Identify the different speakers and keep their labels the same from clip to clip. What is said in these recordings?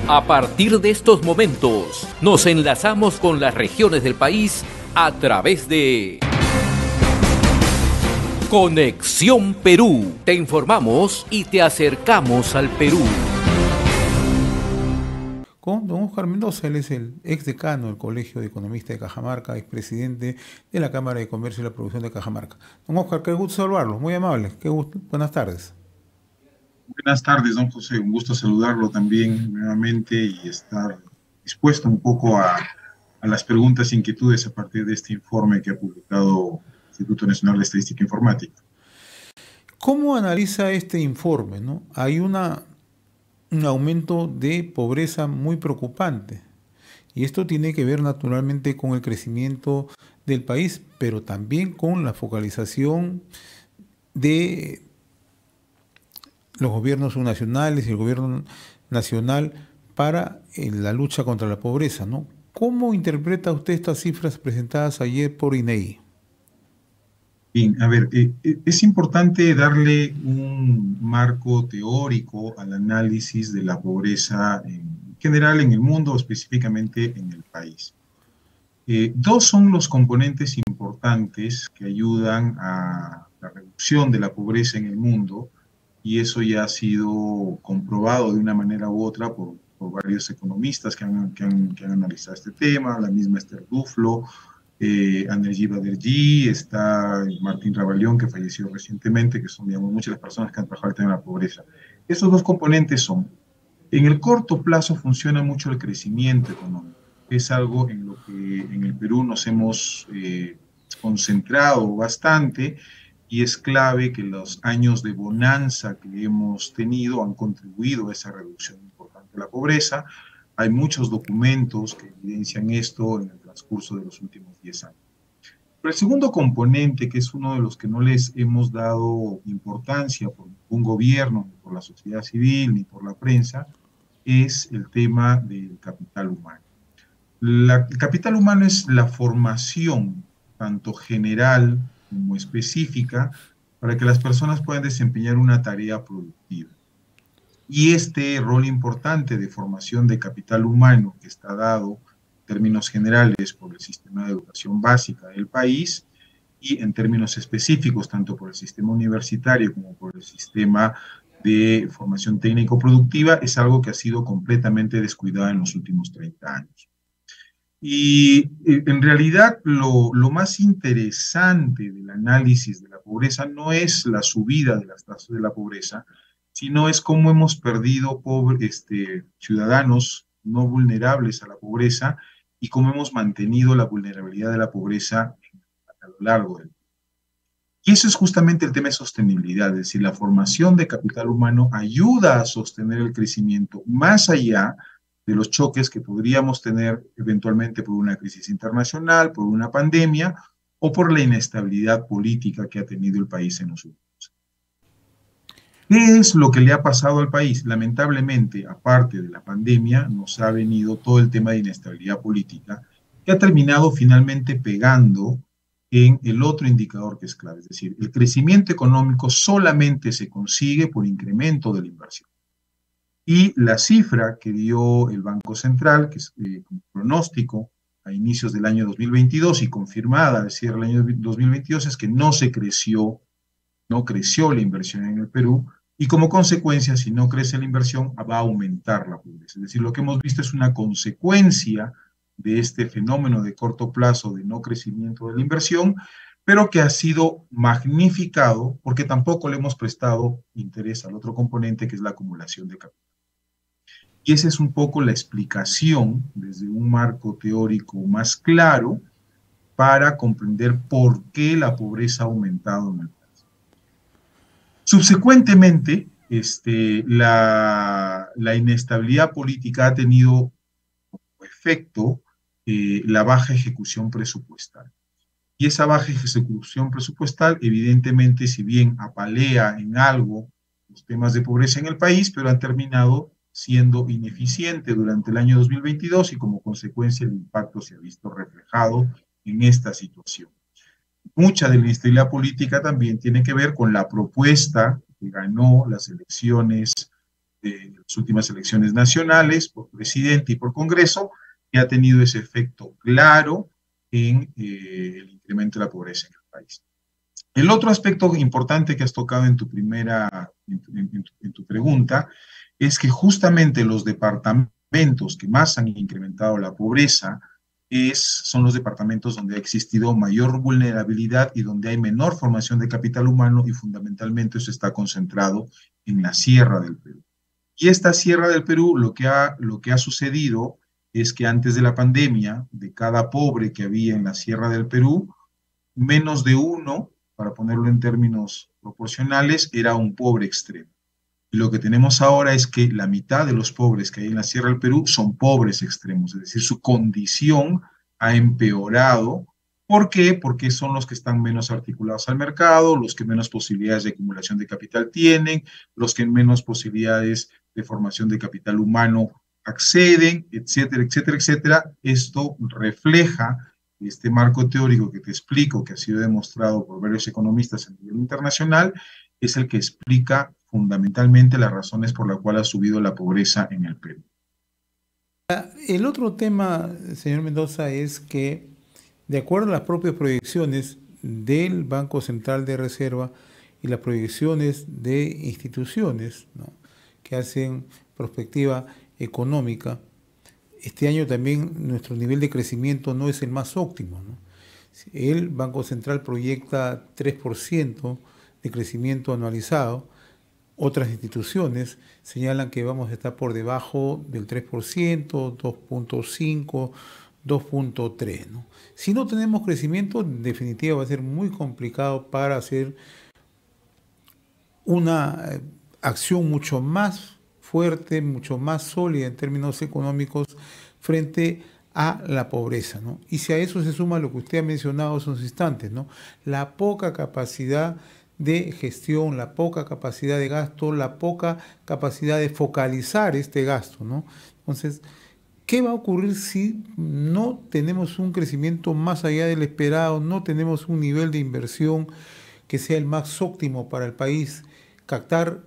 Speaker 1: A partir de estos momentos, nos enlazamos con las regiones del país a través de Conexión Perú. Te informamos y te acercamos al Perú.
Speaker 2: Con don Óscar Mendoza, él es el ex decano del Colegio de Economistas de Cajamarca, expresidente de la Cámara de Comercio y la Producción de Cajamarca. Don Óscar, qué gusto saludarlo, muy amable, qué gusto, buenas tardes.
Speaker 3: Buenas tardes, don José. Un gusto saludarlo también nuevamente y estar dispuesto un poco a las preguntas e inquietudes a partir de este informe que ha publicado el Instituto Nacional de Estadística e Informática.
Speaker 2: ¿Cómo analiza este informe, no? Hay un aumento de pobreza muy preocupante y esto tiene que ver naturalmente con el crecimiento del país, pero también con la focalización de los gobiernos subnacionales y el gobierno nacional para la lucha contra la pobreza, ¿no? ¿Cómo interpreta usted estas cifras presentadas ayer por INEGI?
Speaker 3: Bien, a ver, es importante darle un marco teórico al análisis de la pobreza en general en el mundo, específicamente en el país. Dos son los componentes importantes que ayudan a la reducción de la pobreza en el mundo, y eso ya ha sido comprobado de una manera u otra por varios economistas que han analizado este tema, la misma Esther Duflo, Andrés Baderjee, está Martín Ravalión, que falleció recientemente, que son, digamos, muchas las personas que han trabajado el tema de la pobreza. Estos dos componentes son, en el corto plazo funciona mucho el crecimiento económico. Es algo en lo que en el Perú nos hemos concentrado bastante, y es clave que los años de bonanza que hemos tenido han contribuido a esa reducción importante de la pobreza. Hay muchos documentos que evidencian esto en el transcurso de los últimos 10 años. Pero el segundo componente, que es uno de los que no les hemos dado importancia por ningún gobierno, ni por la sociedad civil, ni por la prensa, es el tema del capital humano. El capital humano es la formación, tanto general como específica, para que las personas puedan desempeñar una tarea productiva. Y este rol importante de formación de capital humano, que está dado en términos generales por el sistema de educación básica del país, y en términos específicos, tanto por el sistema universitario como por el sistema de formación técnico-productiva, es algo que ha sido completamente descuidado en los últimos 30 años. Y en realidad lo más interesante del análisis de la pobreza no es la subida de las tasas de la pobreza, sino es cómo hemos perdido ciudadanos no vulnerables a la pobreza y cómo hemos mantenido la vulnerabilidad de la pobreza a lo largo del tiempo. Y eso es justamente el tema de sostenibilidad, es decir, la formación de capital humano ayuda a sostener el crecimiento más allá de los choques que podríamos tener eventualmente por una crisis internacional, por una pandemia o por la inestabilidad política que ha tenido el país en los últimos años. ¿Qué es lo que le ha pasado al país? Lamentablemente, aparte de la pandemia, nos ha venido todo el tema de inestabilidad política, que ha terminado finalmente pegando en el otro indicador que es clave, es decir, el crecimiento económico solamente se consigue por incremento de la inversión. Y la cifra que dio el Banco Central, que es como pronóstico a inicios del año 2022 y confirmada al cierre del año 2022, es que no creció la inversión en el Perú, y como consecuencia, si no crece la inversión, va a aumentar la pobreza. Es decir, lo que hemos visto es una consecuencia de este fenómeno de corto plazo de no crecimiento de la inversión, pero que ha sido magnificado porque tampoco le hemos prestado interés al otro componente, que es la acumulación de capital. Y esa es un poco la explicación desde un marco teórico más claro para comprender por qué la pobreza ha aumentado en el país. Subsecuentemente, la inestabilidad política ha tenido como efecto la baja ejecución presupuestal. Y esa baja ejecución presupuestal, evidentemente, si bien apalea en algo los temas de pobreza en el país, pero han terminado siendo ineficiente durante el año 2022 y como consecuencia el impacto se ha visto reflejado en esta situación. Mucha de la inestabilidad política también tiene que ver con la propuesta que ganó las elecciones las últimas elecciones nacionales, por presidente y por Congreso, que ha tenido ese efecto claro en el incremento de la pobreza en el país. El otro aspecto importante que has tocado en tu en tu pregunta, es que justamente los departamentos que más han incrementado la pobreza son los departamentos donde ha existido mayor vulnerabilidad y donde hay menor formación de capital humano, y fundamentalmente eso está concentrado en la Sierra del Perú. Y esta Sierra del Perú, lo que ha sucedido es que antes de la pandemia, de cada pobre que había en la Sierra del Perú, menos de uno, para ponerlo en términos proporcionales, era un pobre extremo. Y lo que tenemos ahora es que la mitad de los pobres que hay en la Sierra del Perú son pobres extremos, es decir, su condición ha empeorado. ¿Por qué? Porque son los que están menos articulados al mercado, los que menos posibilidades de acumulación de capital tienen, los que menos posibilidades de formación de capital humano acceden, etcétera, etcétera, etcétera. Esto refleja este marco teórico que te explico, que ha sido demostrado por varios economistas a nivel internacional, es el que explica fundamentalmente las razones por las cuales ha subido la pobreza en el Perú.
Speaker 2: El otro tema, señor Mendoza, es que, de acuerdo a las propias proyecciones del Banco Central de Reserva y las proyecciones de instituciones, ¿no?, que hacen perspectiva económica, este año también nuestro nivel de crecimiento no es el más óptimo, ¿no? El Banco Central proyecta 3% de crecimiento anualizado. Otras instituciones señalan que vamos a estar por debajo del 3%, 2.5%, 2.3%, ¿no? Si no tenemos crecimiento, en definitiva va a ser muy complicado para hacer una acción mucho más fuerte, mucho más sólida en términos económicos frente a la pobreza, ¿no? Y si a eso se suma lo que usted ha mencionado hace unos instantes, ¿no?, la poca capacidad de gestión, la poca capacidad de gasto, la poca capacidad de focalizar este gasto, ¿no? Entonces, ¿qué va a ocurrir si no tenemos un crecimiento más allá del esperado, no tenemos un nivel de inversión que sea el más óptimo para el país, captar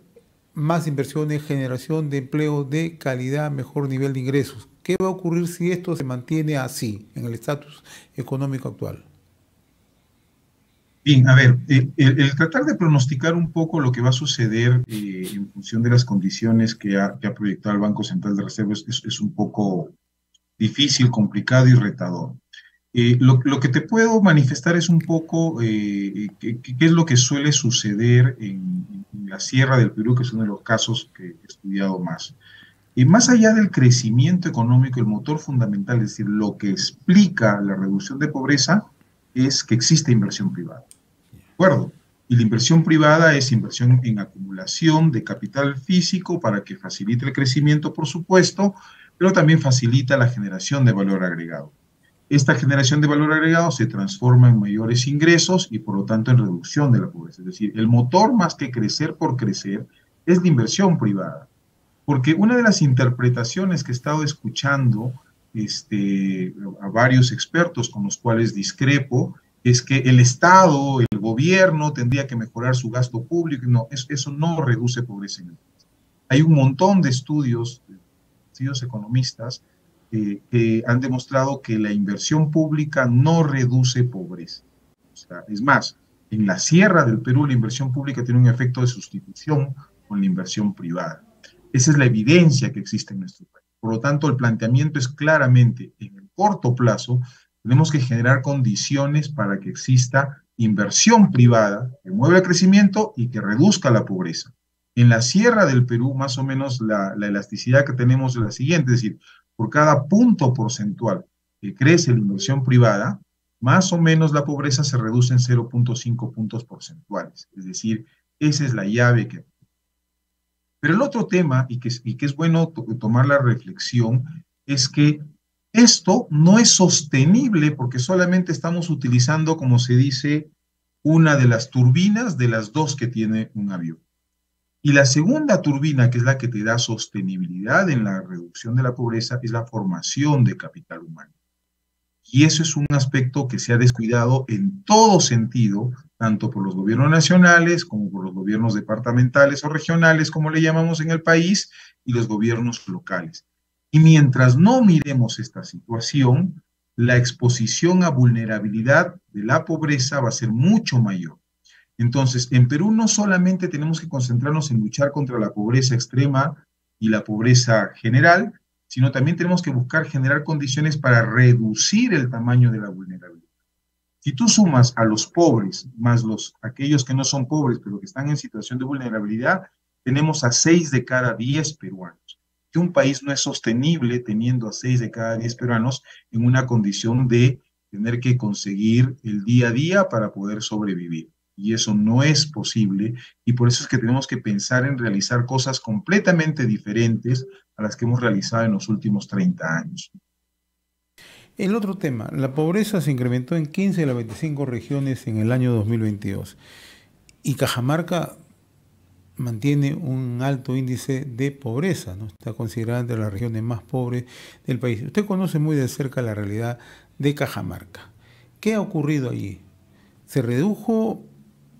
Speaker 2: más inversiones, generación de empleo de calidad, mejor nivel de ingresos? ¿Qué va a ocurrir si esto se mantiene así, en el estatus económico actual?
Speaker 3: Bien, a ver, el tratar de pronosticar un poco lo que va a suceder en función de las condiciones que ha proyectado el Banco Central de Reserva es un poco difícil, complicado y retador. Lo que te puedo manifestar es un poco qué es lo que suele suceder en la Sierra del Perú, que es uno de los casos que he estudiado más. Y más allá del crecimiento económico, el motor fundamental, es decir, lo que explica la reducción de pobreza, es que existe inversión privada. ¿De acuerdo? Y la inversión privada es inversión en acumulación de capital físico para que facilite el crecimiento, por supuesto, pero también facilita la generación de valor agregado. Esta generación de valor agregado se transforma en mayores ingresos y, por lo tanto, en reducción de la pobreza. Es decir, el motor, más que crecer por crecer, es la inversión privada. Porque una de las interpretaciones que he estado escuchando a varios expertos con los cuales discrepo es que el Estado, el gobierno, tendría que mejorar su gasto público. No, eso no reduce pobreza en el país. Hay un montón de estudios economistas, que han demostrado que la inversión pública no reduce pobreza. O sea, es más, en la Sierra del Perú la inversión pública tiene un efecto de sustitución con la inversión privada. Esa es la evidencia que existe en nuestro país. Por lo tanto, el planteamiento es claramente, en el corto plazo, tenemos que generar condiciones para que exista inversión privada que mueva el crecimiento y que reduzca la pobreza. En la Sierra del Perú, más o menos, la elasticidad que tenemos es la siguiente, es decir, por cada punto porcentual que crece la inversión privada, más o menos la pobreza se reduce en 0.5 puntos porcentuales. Es decir, esa es la llave que... Pero el otro tema, y que es bueno tomar la reflexión, es que esto no es sostenible porque solamente estamos utilizando, como se dice, una de las turbinas de las dos que tiene un avión. Y la segunda turbina, que es la que te da sostenibilidad en la reducción de la pobreza, es la formación de capital humano. Y eso es un aspecto que se ha descuidado en todo sentido tanto por los gobiernos nacionales como por los gobiernos departamentales o regionales, como le llamamos en el país, y los gobiernos locales. Y mientras no miremos esta situación, la exposición a vulnerabilidad de la pobreza va a ser mucho mayor. Entonces, en Perú no solamente tenemos que concentrarnos en luchar contra la pobreza extrema y la pobreza general, sino también tenemos que buscar generar condiciones para reducir el tamaño de la vulnerabilidad. Si tú sumas a los pobres más aquellos que no son pobres, pero que están en situación de vulnerabilidad, tenemos a 6 de cada 10 peruanos. Que un país no es sostenible teniendo a 6 de cada 10 peruanos en una condición de tener que conseguir el día a día para poder sobrevivir. Y eso no es posible, y por eso es que tenemos que pensar en realizar cosas completamente diferentes a las que hemos realizado en los últimos 30 años.
Speaker 2: El otro tema, la pobreza se incrementó en 15 de las 25 regiones en el año 2022 y Cajamarca mantiene un alto índice de pobreza, ¿no? Está considerada entre las regiones más pobres del país. Usted conoce muy de cerca la realidad de Cajamarca. ¿Qué ha ocurrido allí? Se redujo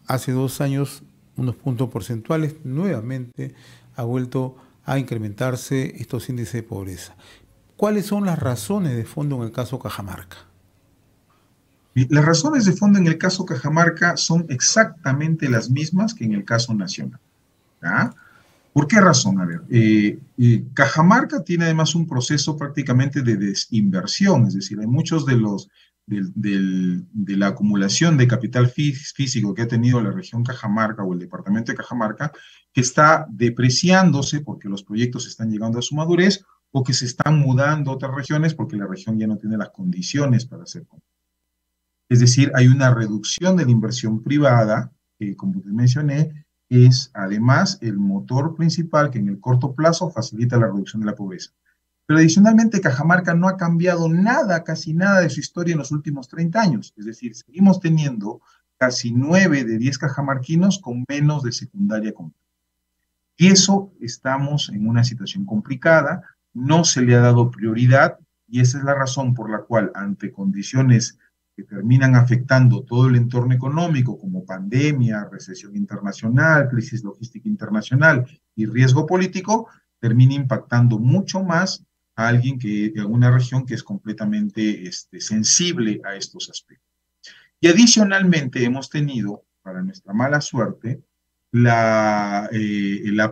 Speaker 2: hace 2 años unos puntos porcentuales, nuevamente ha vuelto a incrementarse estos índices de pobreza. ¿Cuáles son las razones de fondo en el caso Cajamarca?
Speaker 3: Las razones de fondo en el caso Cajamarca son exactamente las mismas que en el caso nacional. ¿Ya? ¿Por qué razón? A ver, Cajamarca tiene además un proceso prácticamente de desinversión, es decir, hay muchos de la acumulación de capital físico que ha tenido la región Cajamarca o el departamento de Cajamarca, que está depreciándose porque los proyectos están llegando a su madurez o que se están mudando a otras regiones porque la región ya no tiene las condiciones para hacer. Es decir, hay una reducción de la inversión privada, que como te mencioné, es además el motor principal que en el corto plazo facilita la reducción de la pobreza. Pero adicionalmente Cajamarca no ha cambiado nada, casi nada de su historia en los últimos 30 años. Es decir, seguimos teniendo casi 9 de 10 cajamarquinos con menos de secundaria completa. Y eso estamos en una situación complicada, no se le ha dado prioridad y esa es la razón por la cual ante condiciones que terminan afectando todo el entorno económico como pandemia, recesión internacional, crisis logística internacional y riesgo político, termina impactando mucho más a alguien que en una región que es completamente sensible a estos aspectos. Y adicionalmente hemos tenido, para nuestra mala suerte, la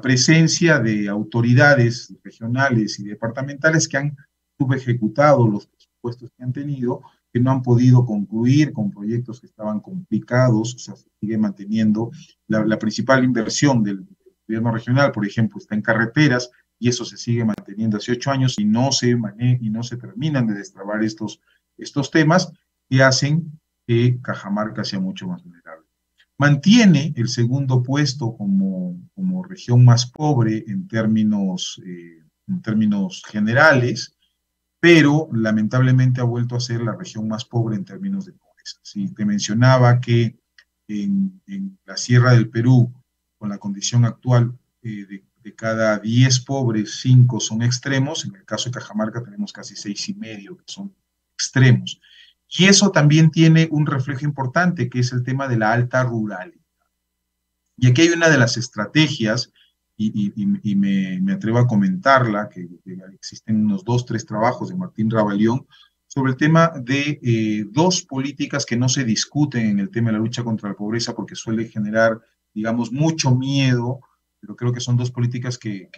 Speaker 3: presencia de autoridades regionales y departamentales que han subejecutado los presupuestos que han tenido, que no han podido concluir con proyectos que estaban complicados, o sea, se sigue manteniendo la principal inversión del gobierno regional, por ejemplo, está en carreteras, y eso se sigue manteniendo hace 8 años y no se terminan de destrabar estos temas que hacen que Cajamarca sea mucho más vulnerable. Mantiene el segundo puesto como región más pobre en términos generales, pero lamentablemente ha vuelto a ser la región más pobre en términos de pobreza. Sí, te mencionaba que en la Sierra del Perú, con la condición actual de cada 10 pobres, 5 son extremos. En el caso de Cajamarca tenemos casi 6,5 que son extremos. Y eso también tiene un reflejo importante, que es el tema de la alta ruralidad. Y aquí hay una de las estrategias, y me atrevo a comentarla, que existen unos 2, 3 trabajos de Martín Ravalión, sobre el tema de 2 políticas que no se discuten en el tema de la lucha contra la pobreza porque suele generar, digamos, mucho miedo, pero creo que son 2 políticas que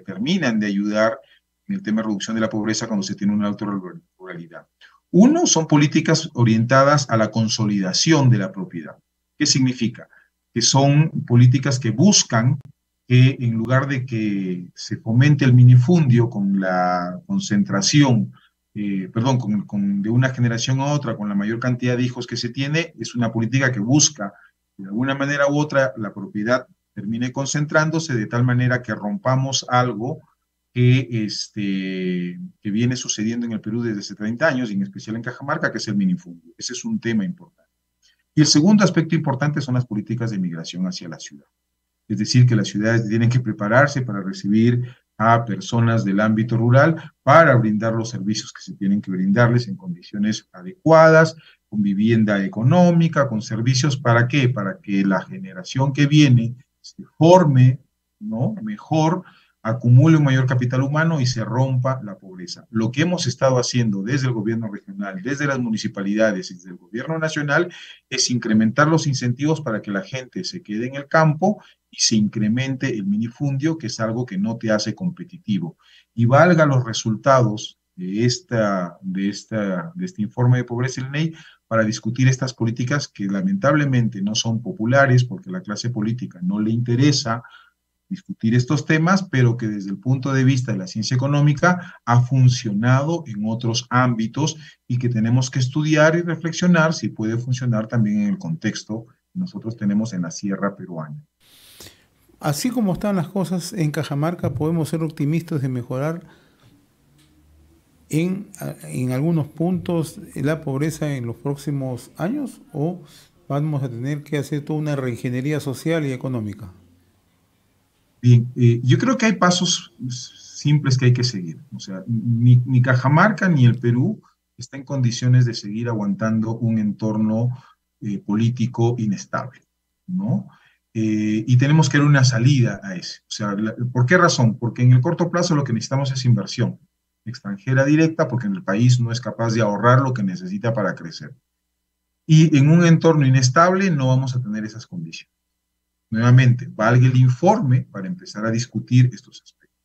Speaker 3: terminan de ayudar en el tema de reducción de la pobreza cuando se tiene una alta ruralidad. Uno, son políticas orientadas a la consolidación de la propiedad. ¿Qué significa? Que son políticas que buscan que en lugar de que se fomente el minifundio con la concentración, de una generación a otra, con la mayor cantidad de hijos que se tiene, es una política que busca, de alguna manera u otra, la propiedad termine concentrándose de tal manera que rompamos algo que viene sucediendo en el Perú desde hace 30 años, y en especial en Cajamarca, que es el minifundio. Ese es un tema importante. Y el segundo aspecto importante son las políticas de migración hacia la ciudad. Es decir, que las ciudades tienen que prepararse para recibir a personas del ámbito rural para brindar los servicios que se tienen que brindarles en condiciones adecuadas, con vivienda económica, con servicios. ¿Para qué? Para que la generación que viene se forme, ¿no?, mejor, acumule un mayor capital humano y se rompa la pobreza. Lo que hemos estado haciendo desde el gobierno regional, desde las municipalidades y desde el gobierno nacional es incrementar los incentivos para que la gente se quede en el campo y se incremente el minifundio, que es algo que no te hace competitivo. Y valga los resultados de este informe de pobreza del INEI para discutir estas políticas que lamentablemente no son populares porque a la clase política no le interesa discutir estos temas, pero que desde el punto de vista de la ciencia económica ha funcionado en otros ámbitos y que tenemos que estudiar y reflexionar si puede funcionar también en el contexto que nosotros tenemos en la sierra peruana.
Speaker 2: Así como están las cosas en Cajamarca, ¿podemos ser optimistas de mejorar en algunos puntos la pobreza en los próximos años? ¿O vamos a tener que hacer toda una reingeniería social y económica?
Speaker 3: Bien, yo creo que hay pasos simples que hay que seguir. O sea, ni Cajamarca ni el Perú está en condiciones de seguir aguantando un entorno político inestable, ¿no? Y tenemos que dar una salida a ese. O sea, ¿por qué razón? Porque en el corto plazo lo que necesitamos es inversión extranjera directa, porque en el país no es capaz de ahorrar lo que necesita para crecer. Y en un entorno inestable no vamos a tener esas condiciones. Nuevamente, valga el informe para empezar a discutir estos aspectos.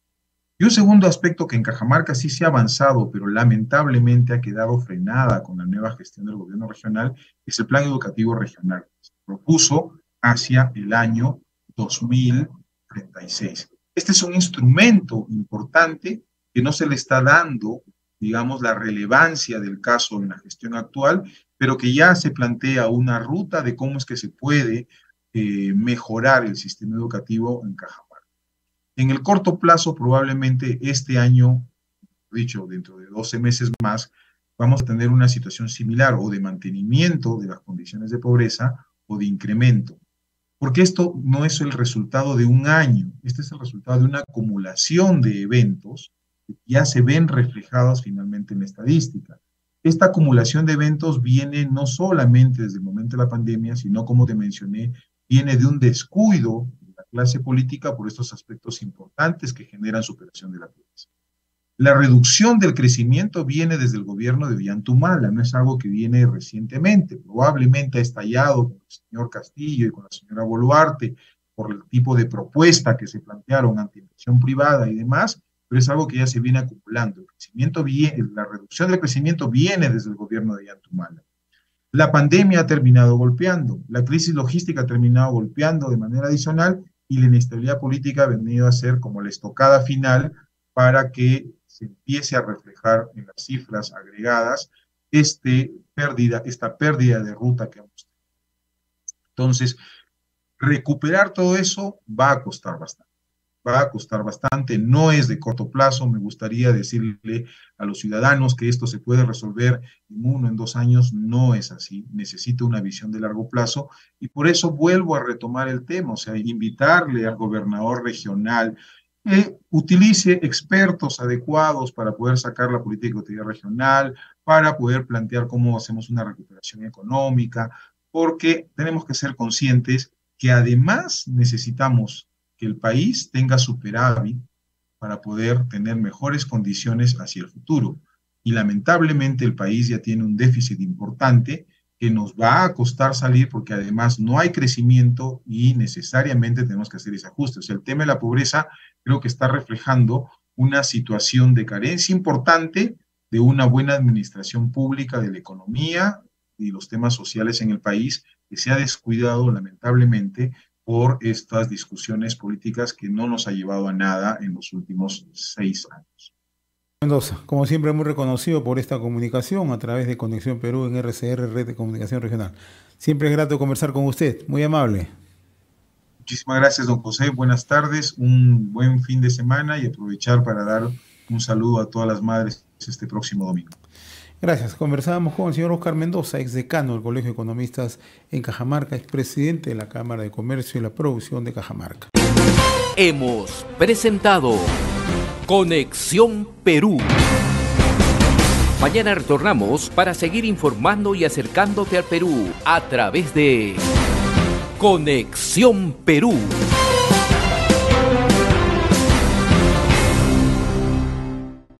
Speaker 3: Y un segundo aspecto que en Cajamarca sí se ha avanzado, pero lamentablemente ha quedado frenada con la nueva gestión del gobierno regional, es el plan educativo regional. Se propuso hacia el año 2036. Este es un instrumento importante que no se le está dando, digamos, la relevancia del caso en la gestión actual, pero que ya se plantea una ruta de cómo es que se puede mejorar el sistema educativo en Cajamarca. En el corto plazo, probablemente este año, dicho, dentro de 12 meses más, vamos a tener una situación similar o de mantenimiento de las condiciones de pobreza o de incremento. Porque esto no es el resultado de un año, este es el resultado de una acumulación de eventos que ya se ven reflejados finalmente en la estadística. Esta acumulación de eventos viene no solamente desde el momento de la pandemia, sino, como te mencioné, viene de un descuido de la clase política por estos aspectos importantes que generan superación de la pobreza. La reducción del crecimiento viene desde el gobierno de Ollantumala, no es algo que viene recientemente, probablemente ha estallado con el señor Castillo y con la señora Boluarte por el tipo de propuesta que se plantearon ante inversión privada y demás, pero es algo que ya se viene acumulando. La reducción del crecimiento viene desde el gobierno de Ollantumala. La pandemia ha terminado golpeando, la crisis logística ha terminado golpeando de manera adicional y la inestabilidad política ha venido a ser como la estocada final para que se empiece a reflejar en las cifras agregadas esta pérdida de ruta que hemos tenido. Entonces, recuperar todo eso va a costar bastante. Va a costar bastante, no es de corto plazo. Me gustaría decirle a los ciudadanos que esto se puede resolver en 1 o 2 años, no es así, necesita una visión de largo plazo y por eso vuelvo a retomar el tema, o sea, invitarle al gobernador regional que utilice expertos adecuados para poder sacar la política educativa regional, para poder plantear cómo hacemos una recuperación económica, porque tenemos que ser conscientes que además necesitamos que el país tenga superávit para poder tener mejores condiciones hacia el futuro. Y lamentablemente el país ya tiene un déficit importante que nos va a costar salir porque además no hay crecimiento y necesariamente tenemos que hacer ese ajuste. O sea, el tema de la pobreza creo que está reflejando una situación de carencia importante de una buena administración pública de la economía y los temas sociales en el país que se ha descuidado lamentablemente por estas discusiones políticas que no nos ha llevado a nada en los últimos 6 años.
Speaker 2: Mendoza, como siempre, muy reconocido por esta comunicación a través de Conexión Perú en RCR, Red de Comunicación Regional. Siempre es grato conversar con usted, muy amable.
Speaker 3: Muchísimas gracias, don José. Buenas tardes, un buen fin de semana y aprovechar para dar un saludo a todas las madres este próximo domingo.
Speaker 2: Gracias. Conversábamos con el señor Oscar Mendoza, exdecano del Colegio de Economistas en Cajamarca, expresidente de la Cámara de Comercio y la Producción de Cajamarca.
Speaker 1: Hemos presentado Conexión Perú. Mañana retornamos para seguir informando y acercándote al Perú a través de Conexión Perú.